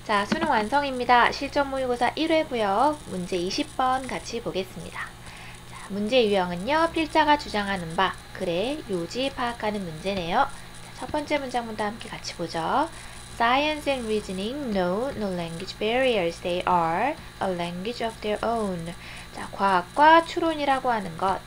자, 수능 완성입니다. 실전 모의고사 1회고요. 문제 20번 같이 보겠습니다. 자, 문제 유형은요. 필자가 주장하는 바, 글의 요지 파악하는 문제네요. 자, 첫 번째 문장부터 함께 같이 보죠. Science and reasoning know no language barriers. They are a language of their own. 자, 과학과 추론이라고 하는 것.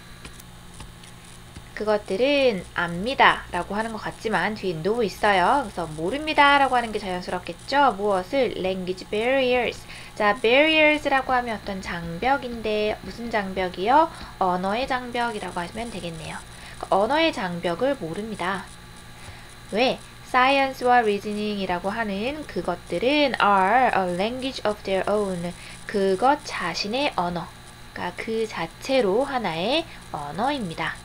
그것들은 압니다 라고 하는 것 같지만 뒤에 no 있어요. 그래서 모릅니다 라고 하는 게 자연스럽겠죠. 무엇을? language barriers. 자, barriers 라고 하면 어떤 장벽인데 무슨 장벽이요? 언어의 장벽이라고 하시면 되겠네요. 언어의 장벽을 모릅니다. 왜? science와 reasoning 이라고 하는 그것들은 are a language of their own. 그것 자신의 언어. 그러니까 그 자체로 하나의 언어입니다.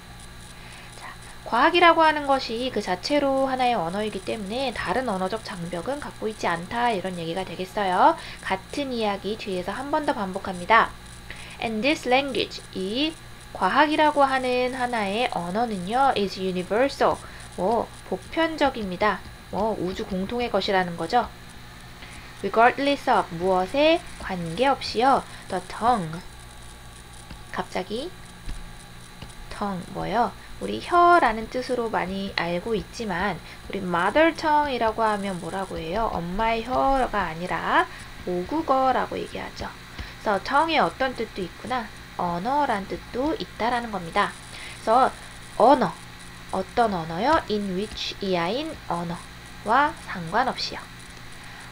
과학이라고 하는 것이 그 자체로 하나의 언어이기 때문에 다른 언어적 장벽은 갖고 있지 않다 이런 얘기가 되겠어요. 같은 이야기 뒤에서 한 번 더 반복합니다. And this language, 이 과학이라고 하는 하나의 언어는요, is universal, 보편적입니다. 우주 공통의 것이라는 거죠. regardless of, 무엇에 관계없이요, the tongue, 갑자기 tongue, 뭐요? 우리 혀라는 뜻으로 많이 알고 있지만 우리 mother tongue이라고 하면 뭐라고 해요? 엄마의 혀가 아니라 모국어라고 얘기하죠. 그래서 tongue에 어떤 뜻도 있구나. 언어란 뜻도 있다라는 겁니다. 그래서 언어, 어떤 언어요? in which, 이하인 언어와 상관없이요.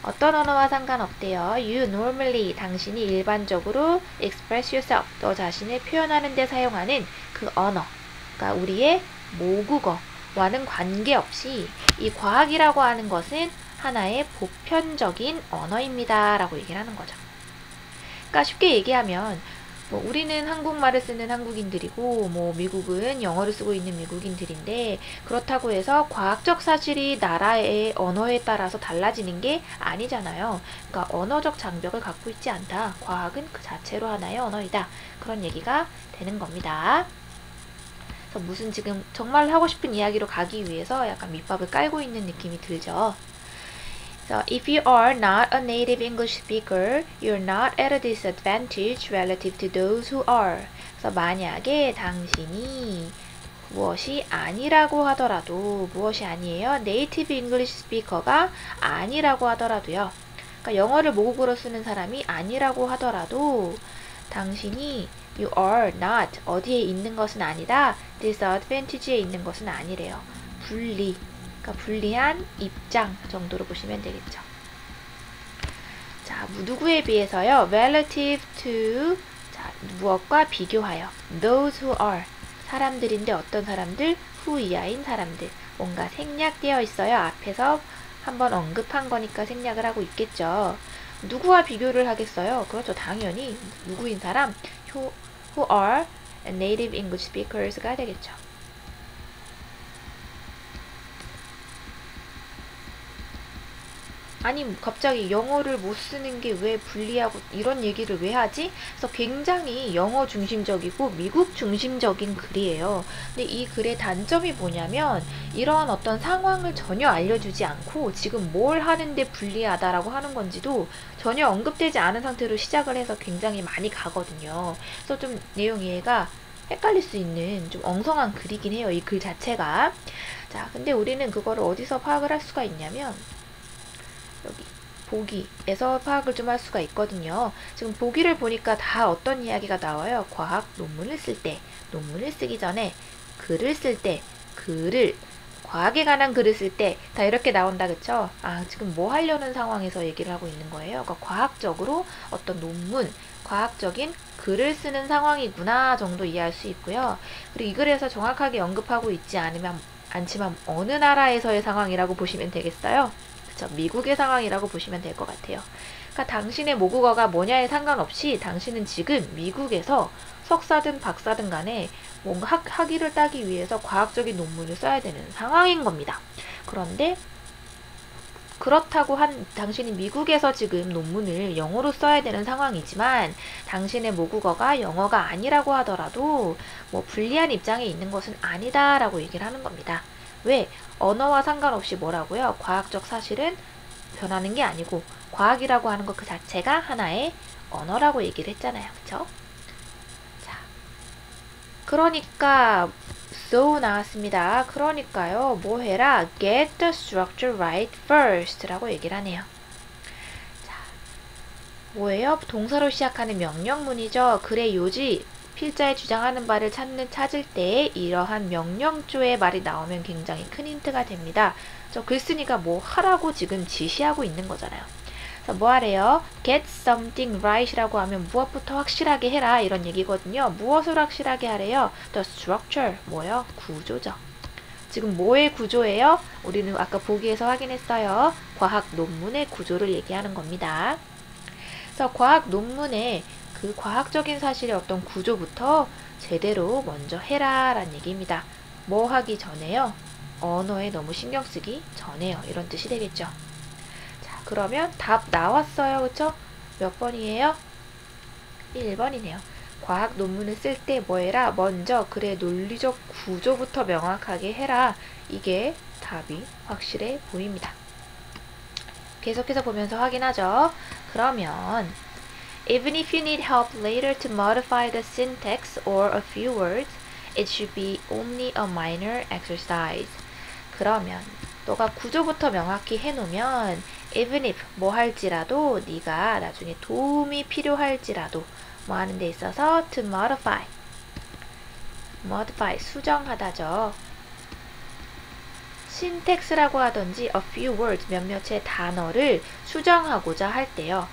어떤 언어와 상관없대요. You normally, 당신이 일반적으로 express yourself, 너 자신을 표현하는 데 사용하는 그 언어. 그러니까 우리의 모국어와는 관계없이 이 과학이라고 하는 것은 하나의 보편적인 언어입니다 라고 얘기를 하는 거죠. 그러니까 쉽게 얘기하면 우리는 한국말을 쓰는 한국인들이고 미국은 영어를 쓰고 있는 미국인들인데 그렇다고 해서 과학적 사실이 나라의 언어에 따라서 달라지는 게 아니잖아요. 그러니까 언어적 장벽을 갖고 있지 않다. 과학은 그 자체로 하나의 언어이다. 그런 얘기가 되는 겁니다. 그래서 무슨 지금 정말 하고 싶은 이야기로 가기 위해서 약간 밑밥을 깔고 있는 느낌이 들죠. So, if you are not a native English speaker, you're not at a disadvantage relative to those who are. 그래서 만약에 당신이 무엇이 아니라고 하더라도, 무엇이 아니에요? 네이티브 잉글리시 스피커가 아니라고 하더라도요. 그러니까 영어를 모국어로 쓰는 사람이 아니라고 하더라도 당신이 You are not, 어디에 있는 것은 아니다. disadvantage에 있는 것은 아니래요. 불리, 그러니까 불리한 입장 정도로 보시면 되겠죠. 자, 누구에 비해서요? relative to, 자, 무엇과 비교하여. those who are, 사람들인데 어떤 사람들? who 이하인 사람들. 뭔가 생략되어 있어요. 앞에서 한번 언급한 거니까 생략을 하고 있겠죠. 누구와 비교를 하겠어요? 그렇죠. 당연히 누구인 사람? who are native English speakers가 되겠죠. 아니 갑자기 영어를 못 쓰는 게 왜 불리하고 이런 얘기를 왜 하지? 그래서 굉장히 영어 중심적이고 미국 중심적인 글이에요. 근데 이 글의 단점이 뭐냐면 이러한 어떤 상황을 전혀 알려주지 않고 지금 뭘 하는데 불리하다라고 하는 건지도 전혀 언급되지 않은 상태로 시작을 해서 굉장히 많이 가거든요. 그래서 좀 내용 이해가 헷갈릴 수 있는 좀 엉성한 글이긴 해요. 이 글 자체가. 자, 근데 우리는 그거를 어디서 파악을 할 수가 있냐면 여기 보기에서 파악을 좀 할 수가 있거든요. 지금 보기를 보니까 다 어떤 이야기가 나와요? 과학 논문을 쓸 때, 논문을 쓰기 전에, 글을 쓸 때, 글을, 과학에 관한 글을 쓸 때 다 이렇게 나온다 그쵸? 아, 지금 뭐 하려는 상황에서 얘기를 하고 있는 거예요? 그러니까 과학적으로 어떤 논문, 과학적인 글을 쓰는 상황이구나 정도 이해할 수 있고요. 그리고 이 글에서 정확하게 언급하고 있지 않지만 어느 나라에서의 상황이라고 보시면 되겠어요? 미국의 상황이라고 보시면 될 것 같아요. 그러니까 당신의 모국어가 뭐냐에 상관없이 당신은 지금 미국에서 석사든 박사든 간에 뭔가 학위를 따기 위해서 과학적인 논문을 써야 되는 상황인 겁니다. 그런데 그렇다고 당신이 미국에서 지금 논문을 영어로 써야 되는 상황이지만 당신의 모국어가 영어가 아니라고 하더라도 불리한 입장에 있는 것은 아니다라고 얘기를 하는 겁니다. 왜? 언어와 상관없이 뭐라고요? 과학적 사실은 변하는 게 아니고 과학이라고 하는 것 그 자체가 하나의 언어라고 얘기를 했잖아요. 그쵸? 자, 그러니까 so 나왔습니다. 그러니까요. 뭐 해라? Get the structure right first 라고 얘기를 하네요. 자, 뭐예요? 동사로 시작하는 명령문이죠. 그래 요지 필자에 주장하는 바를 찾을 때 이러한 명령조의 말이 나오면 굉장히 큰 힌트가 됩니다. 저 글 쓰니까 뭐 하라고 지금 지시하고 있는 거잖아요. 그래서 뭐 하래요? Get something right 이라고 하면 무엇부터 확실하게 해라 이런 얘기거든요. 무엇을 확실하게 하래요? The structure, 뭐요? 구조죠. 지금 뭐의 구조예요? 우리는 아까 보기에서 확인했어요. 과학 논문의 구조를 얘기하는 겁니다. 그래서 과학 논문에 그 과학적인 사실의 어떤 구조부터 제대로 먼저 해라 라는 얘기입니다. 뭐 하기 전에요? 언어에 너무 신경 쓰기 전에요. 이런 뜻이 되겠죠. 자, 그러면 답 나왔어요. 그쵸? 몇 번이에요? 1번이네요. 과학 논문을 쓸 때 뭐 해라? 먼저 그래 논리적 구조부터 명확하게 해라. 이게 답이 확실해 보입니다. 계속해서 보면서 확인하죠. 그러면 Even if you need help later to modify the syntax or a few words, it should be only a minor exercise. 그러면 너가 구조부터 명확히 해놓으면 even if 뭐 할지라도 네가 나중에 도움이 필요할지라도 뭐 하는 데 있어서 to modify 수정하다죠. syntax라고 하던지 a few words 몇몇의 단어를 수정하고자 할 때요.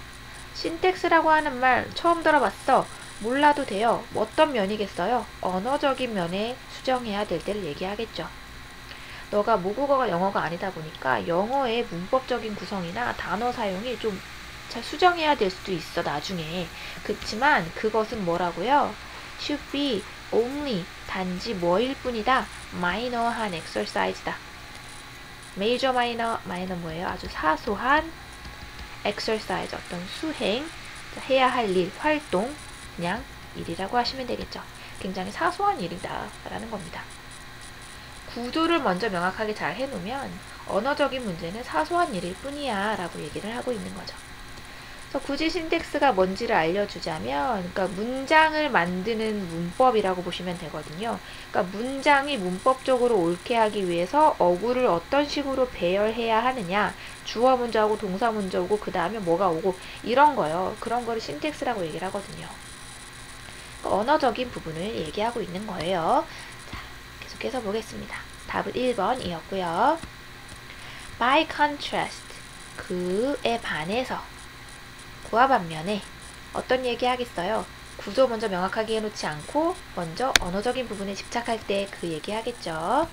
신텍스라고 하는 말 처음 들어봤어. 몰라도 돼요. 어떤 면이겠어요? 언어적인 면에 수정해야 될 때를 얘기하겠죠. 너가 모국어가 영어가 아니다 보니까 영어의 문법적인 구성이나 단어 사용이 좀 잘 수정해야 될 수도 있어 나중에. 그치만 그것은 뭐라고요? should be only 단지 뭐일 뿐이다. minor한 exercise다. major, minor 뭐예요? 아주 사소한 exercise, 어떤 수행, 해야 할 일, 활동, 그냥 일이라고 하시면 되겠죠. 굉장히 사소한 일이다 라는 겁니다. 구조를 먼저 명확하게 잘 해놓으면 언어적인 문제는 사소한 일일 뿐이야 라고 얘기를 하고 있는 거죠. 그래서 굳이 신텍스가 뭔지를 알려주자면 그러니까 문장을 만드는 문법이라고 보시면 되거든요. 그러니까 문장이 문법적으로 옳게 하기 위해서 어구를 어떤 식으로 배열해야 하느냐, 주어 문제 오고 동사 문제 오고 그 다음에 뭐가 오고 이런 거요. 그런 거를 신텍스라고 얘기를 하거든요. 그러니까 언어적인 부분을 얘기하고 있는 거예요. 자, 계속해서 보겠습니다. 답은 1번이었고요. By contrast, 그에 반해서 그와 반면에 어떤 얘기 하겠어요? 구조 먼저 명확하게 해놓지 않고 먼저 언어적인 부분에 집착할 때 그 얘기 하겠죠.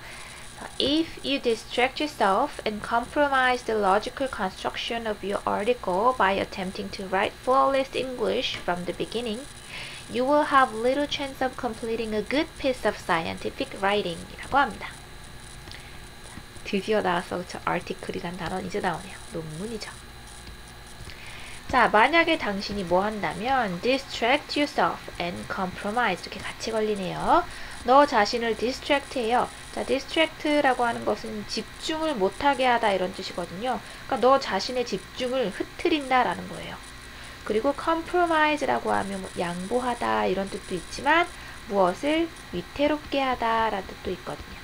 If you distract yourself and compromise the logical construction of your article by attempting to write flawless English from the beginning, you will have little chance of completing a good piece of scientific writing 이라고 합니다. 드디어 나왔어. 그쵸? article이란 단어는 이제 나오네요. 논문이죠. 자, 만약에 당신이 뭐 한다면 distract yourself and compromise 이렇게 같이 걸리네요. 너 자신을 distract 해요. 자, distract라고 하는 것은 집중을 못하게 하다 이런 뜻이거든요. 그러니까 너 자신의 집중을 흐트린다 라는 거예요. 그리고 compromise라고 하면 뭐 양보하다 이런 뜻도 있지만 무엇을 위태롭게 하다 라는 뜻도 있거든요.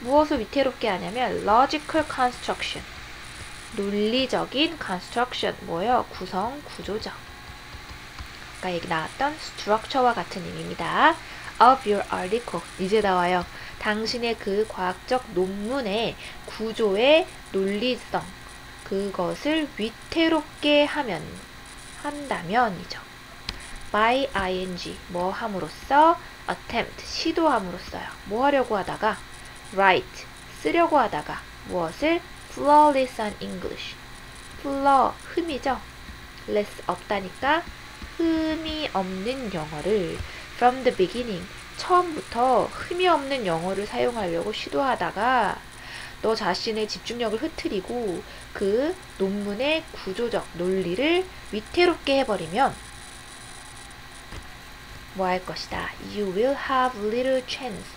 무엇을 위태롭게 하냐면 logical construction, 논리적인 construction, 뭐예요? 구성, 구조죠. 아까 얘기 나왔던 structure와 같은 의미입니다. of your article, 이제 나와요. 당신의 그 과학적 논문의 구조의 논리성, 그것을 위태롭게 한다면이죠. by ing, 뭐 함으로써, attempt, 시도함으로써요. 뭐 하려고 하다가, write, 쓰려고 하다가, 무엇을? flawless English. flaw, 흠이죠. less, 없다니까 흠이 없는 영어를 from the beginning, 처음부터 흠이 없는 영어를 사용하려고 시도하다가 너 자신의 집중력을 흐트리고 그 논문의 구조적 논리를 위태롭게 해버리면 뭐 할 것이다? You will have little chance.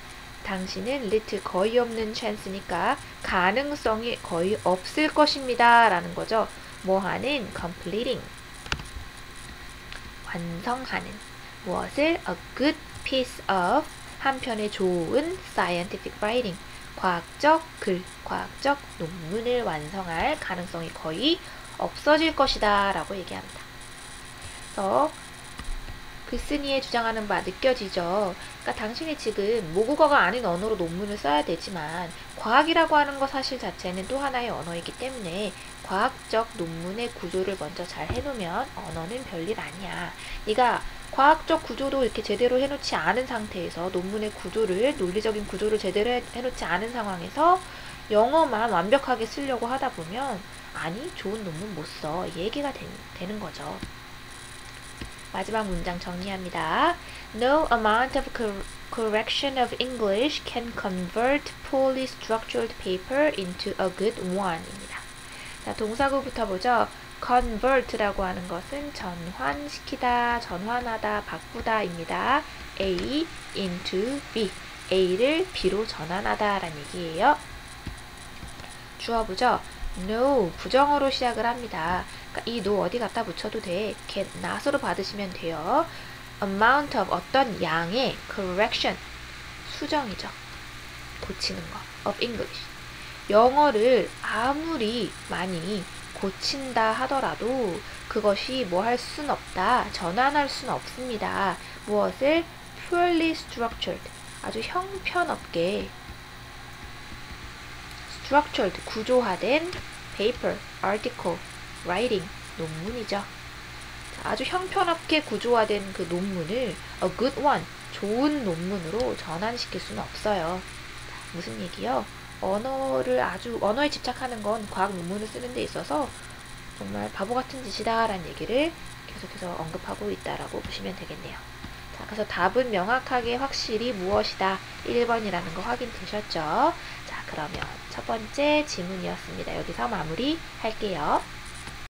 당신은 little 거의 없는 chance니까 가능성이 거의 없을 것입니다. 라는 거죠. 뭐 하는? completing. 완성하는. 무엇을? a good piece of. 한편의 좋은 scientific writing. 과학적 글, 과학적 논문을 완성할 가능성이 거의 없어질 것이다. 라고 얘기합니다. 그래서 글쓴이의 주장하는 바 느껴지죠. 그러니까 당신이 지금 모국어가 아닌 언어로 논문을 써야 되지만 과학이라고 하는 것 사실 자체는 또 하나의 언어이기 때문에 과학적 논문의 구조를 먼저 잘 해놓으면 언어는 별일 아니야. 네가 과학적 구조도 이렇게 제대로 해놓지 않은 상태에서 논문의 구조를, 논리적인 구조를 제대로 해놓지 않은 상황에서 영어만 완벽하게 쓰려고 하다 보면 아니 좋은 논문 못 써. 이 얘기가 되는 거죠. 마지막 문장 정리합니다. No amount of correction of English can convert poorly structured paper into a good one 입니다. 자, 동사구부터 보죠. convert라고 하는 것은 전환시키다, 전환하다, 바꾸다 입니다. A into B. A를 B로 전환하다 라는 얘기예요. 주어보죠. No, 부정어로 시작을 합니다. 그러니까 이 no 어디 갖다 붙여도 돼. can, not으로 받으시면 돼요. amount of 어떤 양의 correction, 수정이죠. 고치는 거. of English. 영어를 아무리 많이 고친다 하더라도 그것이 뭐 할 순 없다. 전환할 순 없습니다. 무엇을? poorly structured. 아주 형편없게 structured, 구조화된 paper, article, writing, 논문이죠. 자, 아주 형편없게 구조화된 그 논문을 a good one, 좋은 논문으로 전환시킬 수는 없어요. 자, 무슨 얘기요? 언어에 집착하는 건 과학 논문을 쓰는 데 있어서 정말 바보 같은 짓이다 라는 얘기를 계속해서 언급하고 있다라고 보시면 되겠네요. 자, 그래서 답은 명확하게 확실히 무엇이다 1번이라는 거 확인되셨죠? 자, 그러면 첫 번째 지문이었습니다. 여기서 마무리 할게요.